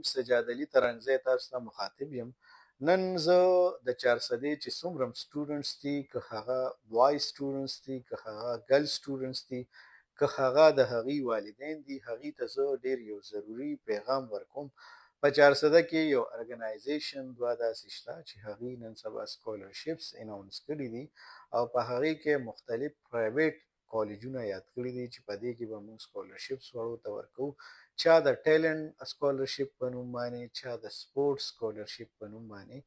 الرحیم سجاد علي ترنګزی تاسو ته مخاطب یم. نن زه د 400 چې څومره سټوډنټس دي، که هغه بوای سټوډنټس دي، که هغه ګرل سټوډنټس دي، که هغه د هغوی والدین دي، هغوی ته زه ډېر یو ضروري پیغام ورکوم. په 400 کې یو ارګنایزیشن دوه داسې شته چې هغوی نن سبا سکالرشپس اناونس کړي دي او په هغې کې مختلف پرایویټ کالجونه یاد کړي دي چې په دې کې به موږ سکالرشپس وړو ته ورکوو. چا د ټیلنټ سکالرشپ په نوم باندې، چا د سپورټس سکالرشپ په نوم باندې.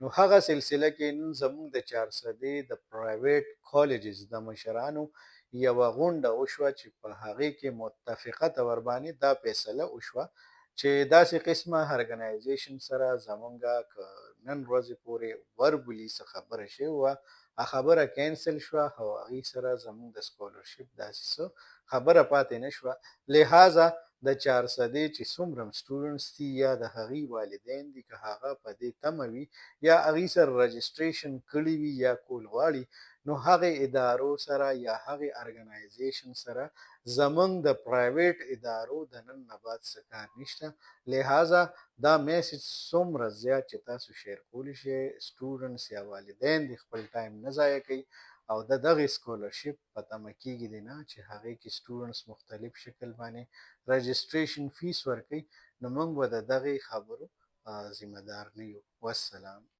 نو هغه سلسله کې نن زموږ د 400 د پرایویټ کالجز د مشرانو یوه غونډه وشوه چې په هغې کې متفقه طور باندې دا فیصله وشوه چې داسې قسمه ارګنایزیشن سره زمونږه که نن ورځې پورې وربلي څه خبره شوې وه، خبره کینسل شوه او هغې سره زموږ د سکالرشپ داسې څه خبره پاتې نه شوه. لہذا د 400 چې څومره سټوډنټس دي یا د هغوی والدین دي، که هغه په دې تمه وي یا هغوی سره رجسټریشن کړي وي یا کول غواړي، نو هغې ادارو سره یا هغې ارګنایزیشن سره زمونږ د پرایویټ ادارو د نن نه بعد څه کار نشته. لہذا دا میسج څومره زیات چې تاسو شیر کولی شئ، سټوډنټس یا والدین دې خپل ټایم نه ضایع کوي او د دغې سکالرشپ په تمه کېږي دې نه چې هغې کې سټوډنټس مختلف شکل باندې رجسټریشن فیس ورکوي. نو موږ به د دغې خبرو ذمه دار نه یو. والسلام.